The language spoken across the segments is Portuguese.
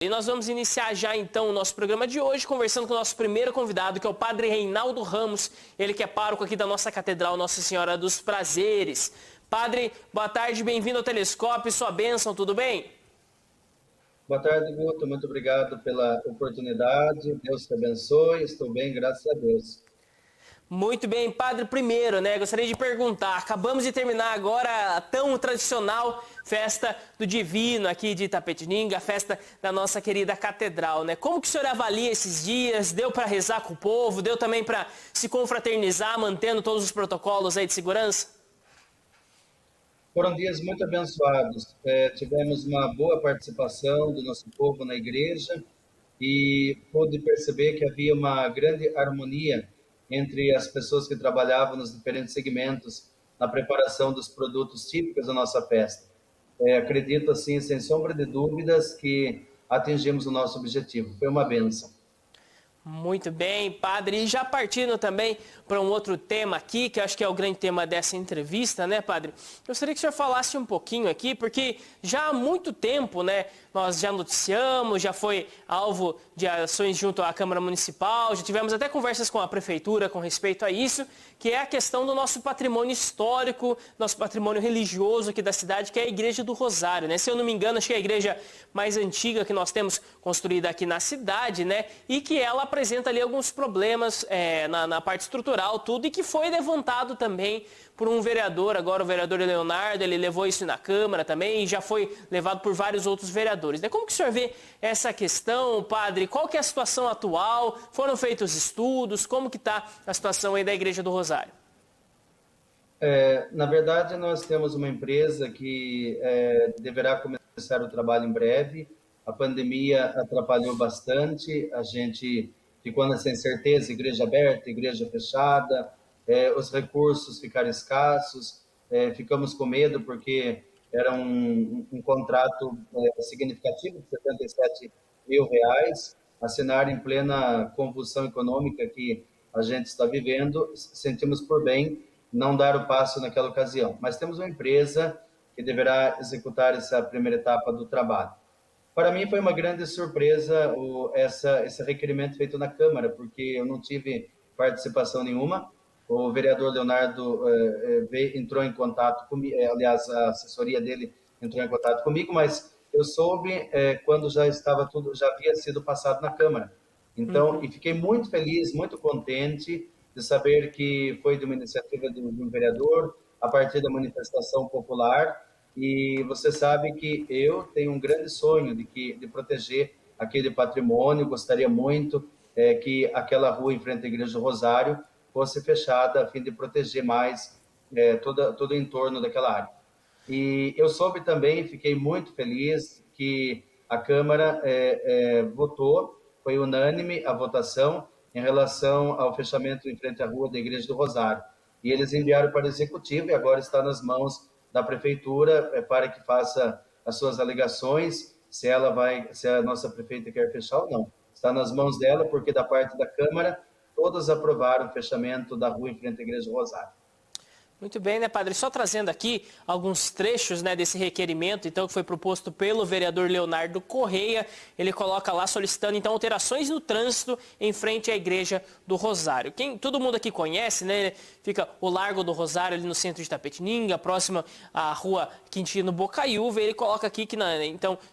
E nós vamos iniciar já então o nosso programa de hoje conversando com o nosso primeiro convidado, que é o Padre Reinaldo Ramos, ele que é pároco aqui da nossa Catedral Nossa Senhora dos Prazeres. Padre, boa tarde, bem-vindo ao Telescópio, sua bênção, tudo bem? Boa tarde, Guto. Muito obrigado pela oportunidade. Deus te abençoe. Estou bem, graças a Deus. Muito bem, Padre, primeiro, gostaria de perguntar, acabamos de terminar agora a tão tradicional festa do Divino aqui de Itapetininga, a festa da nossa querida Catedral, Como que o senhor avalia esses dias? Deu para rezar com o povo? Deu também para se confraternizar, mantendo todos os protocolos aí de segurança? Foram dias muito abençoados. Tivemos uma boa participação do nosso povo na igreja e pude perceber que havia uma grande harmonia entre as pessoas que trabalhavam nos diferentes segmentos na preparação dos produtos típicos da nossa festa. Acredito, assim, sem sombra de dúvidas, que atingimos o nosso objetivo. Foi uma bênção. Muito bem, Padre. E já partindo também para um outro tema aqui, que eu acho que é o grande tema dessa entrevista, Padre? Gostaria que o senhor falasse um pouquinho aqui, porque já há muito tempo, nós já noticiamos, já foi alvo de ações junto à Câmara Municipal, já tivemos até conversas com a Prefeitura com respeito a isso, que é a questão do nosso patrimônio histórico, nosso patrimônio religioso aqui da cidade, que é a Igreja do Rosário, Se eu não me engano, acho que é a igreja mais antiga que nós temos construída aqui na cidade, E que ela apresenta ali alguns problemas na parte estrutural, tudo, e que foi levantado também por um vereador, agora o vereador Leonardo, ele levou isso na Câmara também, e já foi levado por vários outros vereadores. Como que o senhor vê essa questão, Padre? Qual que é a situação atual? Foram feitos estudos? Como que está a situação aí da Igreja do Rosário? Na verdade, nós temos uma empresa que deverá começar o trabalho em breve. A pandemia atrapalhou bastante, a gente ficou nessa incerteza, igreja aberta, igreja fechada, os recursos ficaram escassos, ficamos com medo porque era um contrato significativo de R$ 77.000, assinar em plena convulsão econômica que a gente está vivendo, sentimos por bem não dar o passo naquela ocasião. Mas temos uma empresa que deverá executar essa primeira etapa do trabalho. Para mim foi uma grande surpresa esse requerimento feito na Câmara, porque eu não tive participação nenhuma. O vereador Leonardo entrou em contato comigo, aliás, a assessoria dele entrou em contato comigo, mas eu soube quando já estava tudo, já havia sido passado na Câmara. Então, e fiquei muito feliz, muito contente de saber que foi de uma iniciativa de um vereador, a partir da manifestação popular. E você sabe que eu tenho um grande sonho de proteger aquele patrimônio. Gostaria muito que aquela rua em frente à Igreja do Rosário fosse fechada a fim de proteger mais todo o entorno daquela área. E eu soube também, fiquei muito feliz, que a Câmara votou, foi unânime a votação em relação ao fechamento em frente à rua da Igreja do Rosário. E eles enviaram para o Executivo e agora está nas mãos da Prefeitura para que faça as suas alegações, se a nossa prefeita quer fechar ou não. Está nas mãos dela, porque da parte da Câmara, todas aprovaram o fechamento da rua em frente à Igreja do Rosário. Muito bem, Padre? Só trazendo aqui alguns trechos, desse requerimento, então, que foi proposto pelo vereador Leonardo Correia. Ele coloca lá solicitando, então, alterações no trânsito em frente à Igreja do Rosário. Todo mundo aqui conhece, Fica o Largo do Rosário ali no centro de Itapetininga, próximo à rua Quintino Bocaiúva. Ele coloca aqui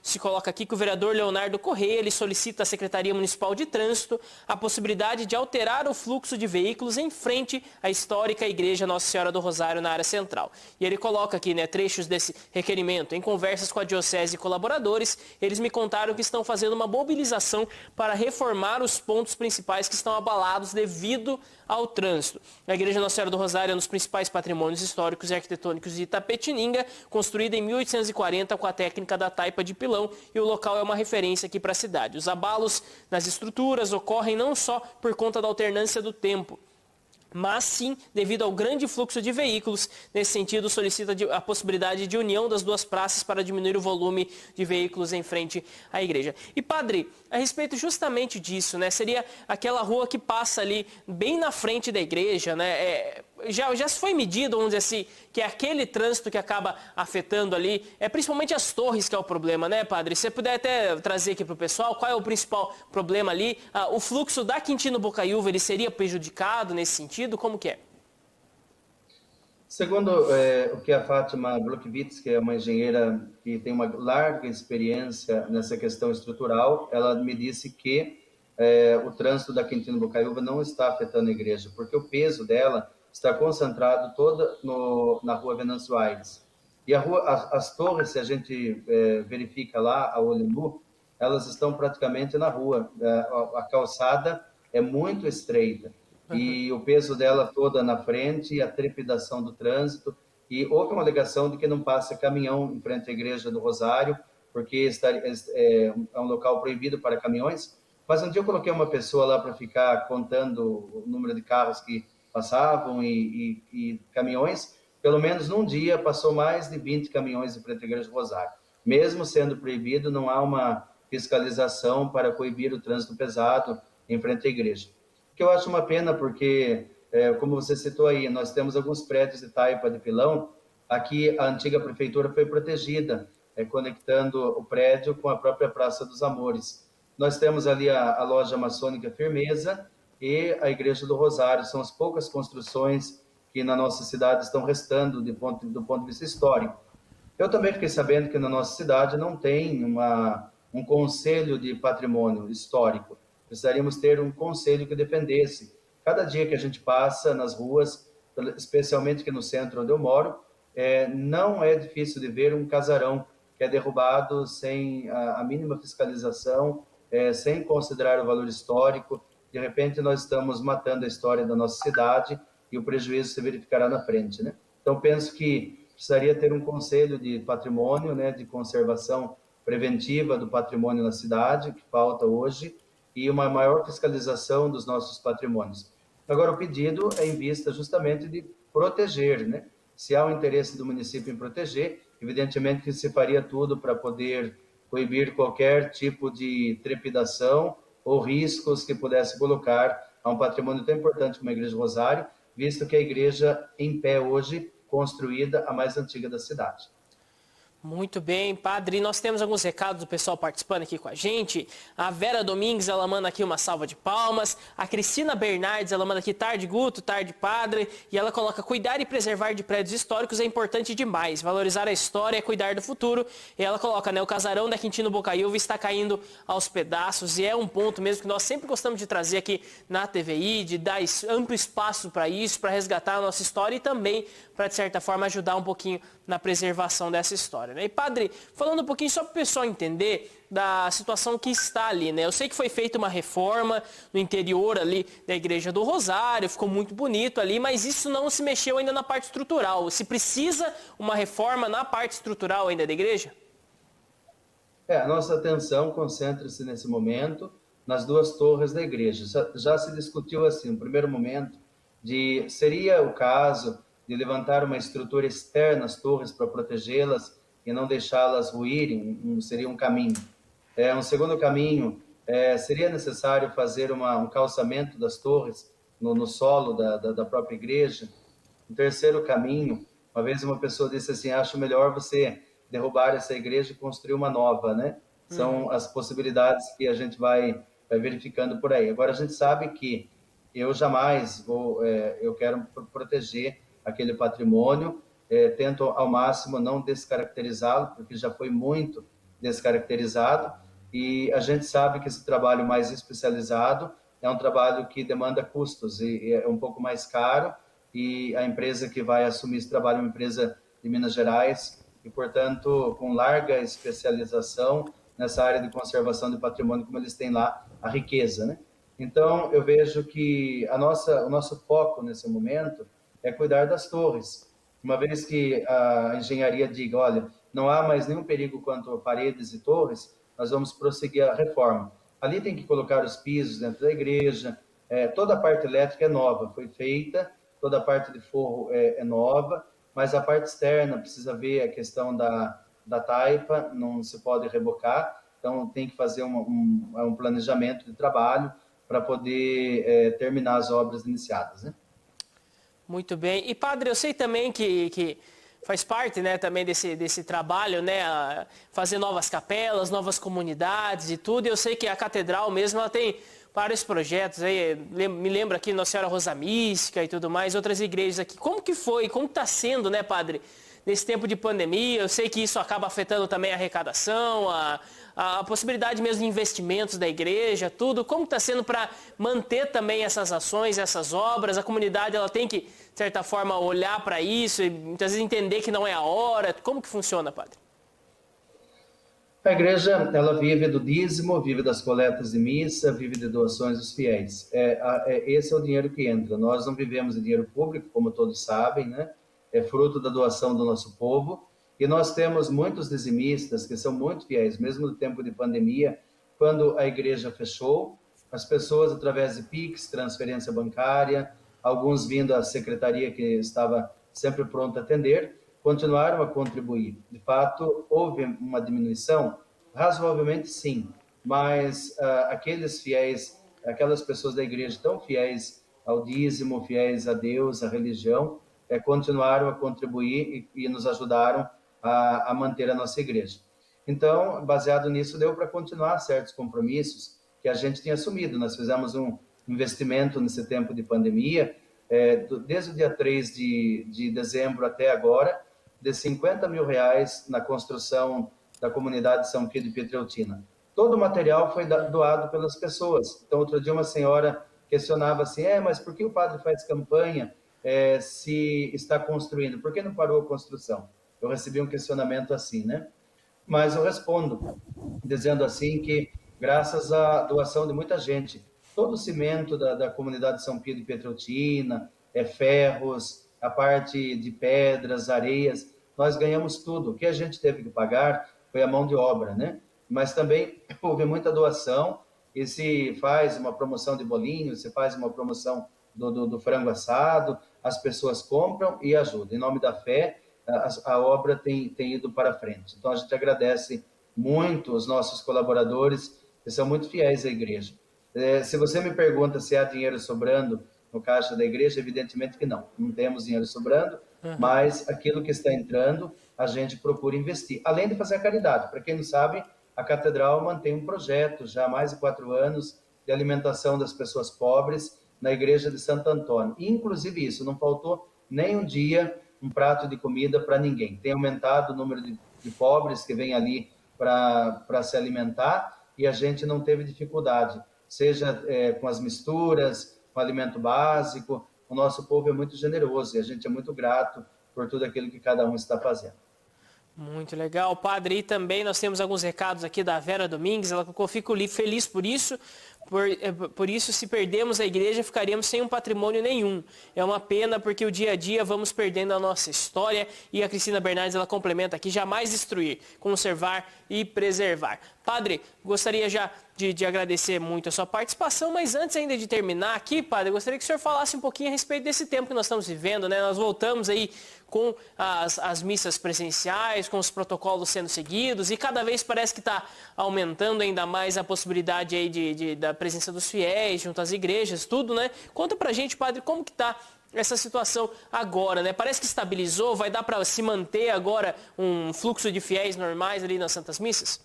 se coloca aqui que o vereador Leonardo Correia, ele solicita à Secretaria Municipal de Trânsito a possibilidade de alterar o fluxo de veículos em frente à histórica Igreja Nossa Senhora do Rosário na área central. E ele coloca aqui, trechos desse requerimento. Em conversas com a Diocese e colaboradores, eles me contaram que estão fazendo uma mobilização para reformar os pontos principais que estão abalados devido ao trânsito. A Igreja Nossa Senhora do Rosário é um dos principais patrimônios históricos e arquitetônicos de Itapetininga, construída em 1840 com a técnica da taipa de pilão, e o local é uma referência aqui para a cidade. Os abalos nas estruturas ocorrem não só por conta da alternância do tempo, mas sim devido ao grande fluxo de veículos. Nesse sentido, solicita a possibilidade de união das duas praças para diminuir o volume de veículos em frente à igreja. E, Padre, a respeito justamente disso, seria aquela rua que passa ali bem na frente da igreja, já se foi medido, vamos dizer assim, que é aquele trânsito que acaba afetando ali, principalmente as torres que é o problema, né, padre? Se você puder até trazer aqui para o pessoal, qual é o principal problema ali? O fluxo da Quintino Bocaiúva, ele seria prejudicado nesse sentido? Como que é? Segundo o que a Fátima Blokvitz, que é uma engenheira que tem uma larga experiência nessa questão estrutural, ela me disse que o trânsito da Quintino Bocaiúva não está afetando a igreja, porque o peso dela está concentrado toda na rua Venâncio Aires. E as torres, se a gente verifica lá a olho nu, elas estão praticamente na rua. A calçada é muito estreita. E o peso dela toda na frente, e a trepidação do trânsito. E houve uma alegação de que não passa caminhão em frente à Igreja do Rosário, porque é um local proibido para caminhões. Mas um dia eu coloquei uma pessoa lá para ficar contando o número de carros que passavam e caminhões. Pelo menos num dia passou mais de 20 caminhões em frente à Igreja do Rosário. Mesmo sendo proibido, não há uma fiscalização para coibir o trânsito pesado em frente à igreja. Que eu acho uma pena, porque, como você citou aí, nós temos alguns prédios de taipa de pilão. Aqui a antiga prefeitura foi protegida, conectando o prédio com a própria Praça dos Amores. Nós temos ali a loja maçônica Firmeza e a Igreja do Rosário. São as poucas construções que na nossa cidade estão restando do ponto de vista histórico. Eu também fiquei sabendo que na nossa cidade não tem um conselho de patrimônio histórico. Precisaríamos ter um conselho que defendesse. Cada dia que a gente passa nas ruas, especialmente aqui no centro onde eu moro, não é difícil de ver um casarão que é derrubado sem a mínima fiscalização, sem considerar o valor histórico. De repente, nós estamos matando a história da nossa cidade e o prejuízo se verificará na frente, né? Então, penso que precisaria ter um conselho de patrimônio, né, de conservação preventiva do patrimônio na cidade, que falta hoje, e uma maior fiscalização dos nossos patrimônios. Agora, o pedido é em vista justamente de proteger, né? Se há o interesse do município em proteger, evidentemente que se faria tudo para poder coibir qualquer tipo de trepidação ou riscos que pudesse colocar a um patrimônio tão importante como a Igreja do Rosário, visto que a igreja em pé hoje, construída, a mais antiga da cidade. Muito bem, padre. Nós temos alguns recados do pessoal participando aqui com a gente. A Vera Domingues, ela manda aqui uma salva de palmas. A Cristina Bernardes, ela manda aqui tarde Guto, tarde padre. E ela coloca, cuidar e preservar de prédios históricos é importante demais. Valorizar a história é cuidar do futuro. E ela coloca, né, o casarão da Quintino Bocaiúva está caindo aos pedaços. E é um ponto mesmo que nós sempre gostamos de trazer aqui na TVI, de dar amplo espaço para isso, para resgatar a nossa história e também para, de certa forma, ajudar um pouquinho na preservação dessa história, né? E, padre, falando um pouquinho só para o pessoal entender da situação que está ali, né? Eu sei que foi feita uma reforma no interior ali da Igreja do Rosário, ficou muito bonito ali, mas isso não se mexeu ainda na parte estrutural. Se precisa uma reforma na parte estrutural ainda da igreja? A nossa atenção concentra-se nesse momento nas duas torres da igreja. Já se discutiu assim, no primeiro momento, seria o caso de levantar uma estrutura externa às torres para protegê-las e não deixá-las ruírem, seria um caminho. Um segundo caminho, seria necessário fazer um calçamento das torres no solo da própria igreja. Um terceiro caminho, uma vez uma pessoa disse assim, acho melhor você derrubar essa igreja e construir uma nova, né? São as possibilidades que a gente vai verificando por aí. Agora, a gente sabe que eu jamais eu quero proteger aquele patrimônio, tento ao máximo não descaracterizá-lo, porque já foi muito descaracterizado, e a gente sabe que esse trabalho mais especializado é um trabalho que demanda custos, e é um pouco mais caro, e a empresa que vai assumir esse trabalho é uma empresa de Minas Gerais, e, portanto, com larga especialização nessa área de conservação de patrimônio, como eles têm lá, a riqueza, né? Então, eu vejo que o nosso foco nesse momento é cuidar das torres. Uma vez que a engenharia diga, olha, não há mais nenhum perigo quanto a paredes e torres, nós vamos prosseguir a reforma. Ali tem que colocar os pisos dentro da igreja, toda a parte elétrica é nova, foi feita, toda a parte de forro é nova, mas a parte externa precisa ver a questão da taipa, não se pode rebocar, então tem que fazer um planejamento de trabalho para poder terminar as obras iniciadas, né? Muito bem. E, padre, eu sei também que faz parte, né, também desse trabalho, né, fazer novas capelas, novas comunidades e tudo. E eu sei que a catedral mesmo, ela tem vários projetos aí. Me lembro aqui Nossa Senhora Rosa Mística e tudo mais, outras igrejas aqui. Como que foi, como está sendo, né, padre, nesse tempo de pandemia? Eu sei que isso acaba afetando também a arrecadação, a possibilidade mesmo de investimentos da igreja, tudo. Como está sendo para manter também essas ações, essas obras? A comunidade ela tem que, de certa forma, olhar para isso e muitas vezes entender que não é a hora. Como que funciona, padre? A igreja, ela vive do dízimo, vive das coletas de missa, vive de doações dos fiéis. Esse é o dinheiro que entra. Nós não vivemos de dinheiro público, como todos sabem, né? É fruto da doação do nosso povo. E nós temos muitos dizimistas que são muito fiéis, mesmo no tempo de pandemia, quando a igreja fechou, as pessoas, através de Pix, transferência bancária, alguns vindo à secretaria que estava sempre pronta a atender, continuaram a contribuir. De fato, houve uma diminuição? Razoavelmente, sim, mas aqueles fiéis, aquelas pessoas da igreja tão fiéis ao dízimo, fiéis a Deus, à religião, continuaram a contribuir e nos ajudaram a manter a nossa igreja. Então, baseado nisso, deu para continuar certos compromissos que a gente tinha assumido. Nós fizemos um investimento nesse tempo de pandemia, desde o dia 3 de dezembro até agora, de R$50 mil na construção da comunidade São Pio de Pietreutina. Todo o material foi doado pelas pessoas. Então, outro dia uma senhora questionava assim, mas por que o padre faz campanha se está construindo? Por que não parou a construção? Eu recebi um questionamento assim, né? Mas eu respondo, dizendo assim que, graças à doação de muita gente, todo o cimento da comunidade São Pio de Pietreutina, ferros, a parte de pedras, areias, nós ganhamos tudo. O que a gente teve que pagar foi a mão de obra, né? Mas também houve muita doação, e se faz uma promoção de bolinhos, se faz uma promoção do frango assado, as pessoas compram e ajudam. Em nome da fé, a obra tem ido para frente. Então, a gente agradece muito os nossos colaboradores, que são muito fiéis à igreja. Se você me pergunta se há dinheiro sobrando no caixa da igreja, evidentemente que não temos dinheiro sobrando, mas aquilo que está entrando, a gente procura investir. Além de fazer a caridade. Para quem não sabe, a Catedral mantém um projeto, já há mais de 4 anos, de alimentação das pessoas pobres na igreja de Santo Antônio. E, inclusive isso, não faltou nem um dia um prato de comida para ninguém. Tem aumentado o número de pobres que vêm ali para se alimentar e a gente não teve dificuldade, seja com as misturas, com alimento básico. O nosso povo é muito generoso e a gente é muito grato por tudo aquilo que cada um está fazendo. Muito legal, padre. E também nós temos alguns recados aqui da Vera Domingues. Ela colocou: fico feliz por isso. Por isso, se perdemos a igreja, ficaríamos sem um patrimônio nenhum. É uma pena, porque o dia a dia vamos perdendo a nossa história. E a Cristina Bernardes, ela complementa aqui: jamais destruir, conservar e preservar. Padre, gostaria já de agradecer muito a sua participação, mas antes ainda de terminar aqui, padre, eu gostaria que o senhor falasse um pouquinho a respeito desse tempo que nós estamos vivendo, né? Nós voltamos aí com as missas presenciais, com os protocolos sendo seguidos, e cada vez parece que está aumentando ainda mais a possibilidade aí da presença dos fiéis junto às igrejas, tudo, né? Conta pra gente, padre, como que está essa situação agora, né? Parece que estabilizou, vai dar para se manter agora um fluxo de fiéis normais ali nas Santas Missas?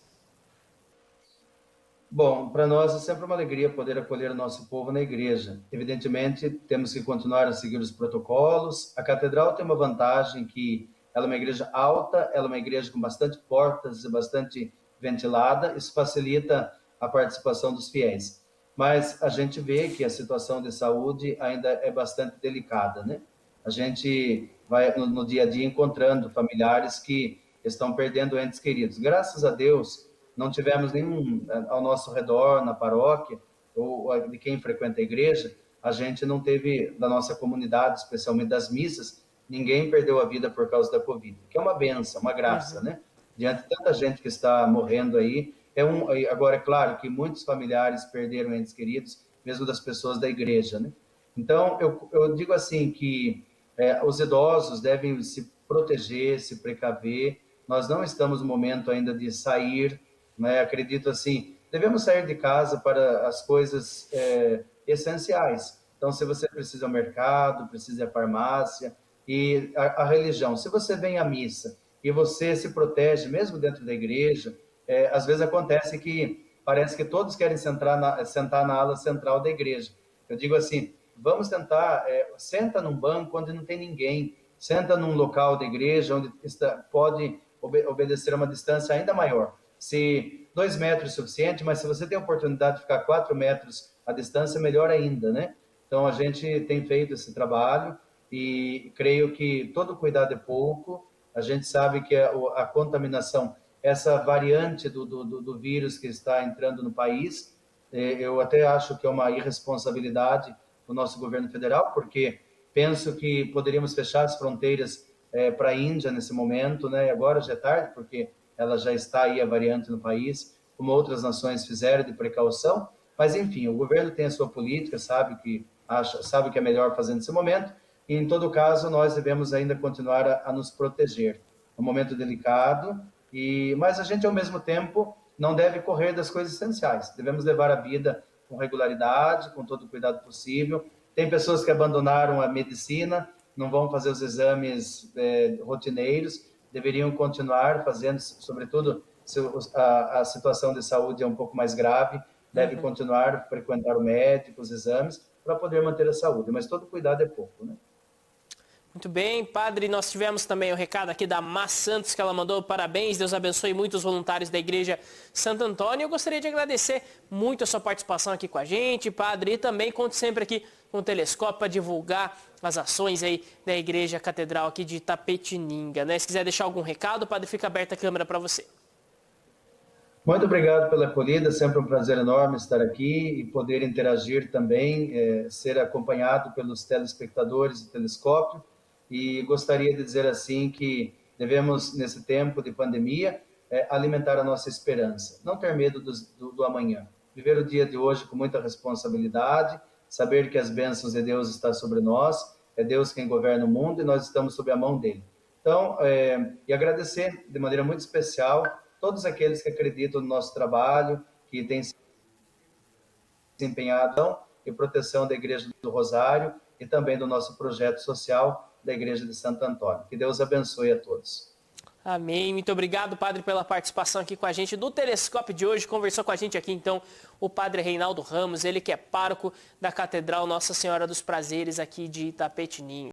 Bom, para nós é sempre uma alegria poder acolher o nosso povo na igreja. Evidentemente, temos que continuar a seguir os protocolos. A catedral tem uma vantagem que ela é uma igreja alta, ela é uma igreja com bastante portas e bastante ventilada. Isso facilita a participação dos fiéis. Mas a gente vê que a situação de saúde ainda é bastante delicada, né? A gente vai no dia a dia encontrando familiares que estão perdendo entes queridos. Graças a Deus, não tivemos nenhum ao nosso redor, na paróquia, ou de quem frequenta a igreja, a gente não teve, da nossa comunidade, especialmente das missas, ninguém perdeu a vida por causa da Covid, que é uma benção, uma graça, né? Diante de tanta gente que está morrendo aí, agora é claro que muitos familiares perderam entes queridos, mesmo das pessoas da igreja, né? Então, eu digo assim que os idosos devem se proteger, se precaver. Nós não estamos no momento ainda de sair, né? Acredito assim, devemos sair de casa para as coisas essenciais, Então, se você precisa ir ao mercado, precisa ir à farmácia, e a religião, se você vem à missa e você se protege, mesmo dentro da igreja, às vezes acontece que parece que todos querem sentar na ala central da igreja. Eu digo assim, vamos tentar, senta num banco onde não tem ninguém, senta num local da igreja onde pode obedecer a uma distância ainda maior. Se 2 metros é suficiente, mas se você tem a oportunidade de ficar 4 metros à distância, melhor ainda, né? Então, a gente tem feito esse trabalho e creio que todo cuidado é pouco. A gente sabe que a contaminação, essa variante do vírus que está entrando no país, eu até acho que é uma irresponsabilidade do nosso governo federal, porque penso que poderíamos fechar as fronteiras para a Índia nesse momento, né? Agora já é tarde, porque ela já está aí a variante no país, como outras nações fizeram de precaução, mas enfim, o governo tem a sua política, sabe que é melhor fazer nesse momento, e em todo caso nós devemos ainda continuar a nos proteger. É um momento delicado, mas a gente ao mesmo tempo não deve correr das coisas essenciais, devemos levar a vida com regularidade, com todo o cuidado possível. Tem pessoas que abandonaram a medicina, não vão fazer os exames rotineiros, deveriam continuar fazendo, sobretudo se a situação de saúde é um pouco mais grave, deve continuar a frequentar o médico, os exames, para poder manter a saúde, mas todo cuidado é pouco, né? Muito bem, padre, nós tivemos também o recado aqui da Má Santos, que ela mandou parabéns, Deus abençoe muito os voluntários da Igreja Santo Antônio. Eu gostaria de agradecer muito a sua participação aqui com a gente, padre, e também conto sempre aqui com o Telescópio para divulgar as ações aí da Igreja Catedral aqui de Itapetininga, né? Se quiser deixar algum recado, padre, fica aberta a câmera para você. Muito obrigado pela acolhida, sempre um prazer enorme estar aqui e poder interagir também, ser acompanhado pelos telespectadores do Telescópio. E gostaria de dizer assim que devemos, nesse tempo de pandemia, alimentar a nossa esperança, não ter medo do amanhã, viver o dia de hoje com muita responsabilidade, saber que as bênçãos de Deus estão sobre nós, é Deus quem governa o mundo e nós estamos sob a mão dele. Então, e agradecer de maneira muito especial todos aqueles que acreditam no nosso trabalho, que têm se empenhado em proteção da Igreja do Rosário e também do nosso projeto social da Igreja de Santo Antônio. Que Deus abençoe a todos. Amém. Muito obrigado, padre, pela participação aqui com a gente do Telescópio de hoje. Conversou com a gente aqui, então, o padre Reinaldo Ramos, ele que é pároco da Catedral Nossa Senhora dos Prazeres aqui de Itapetininga.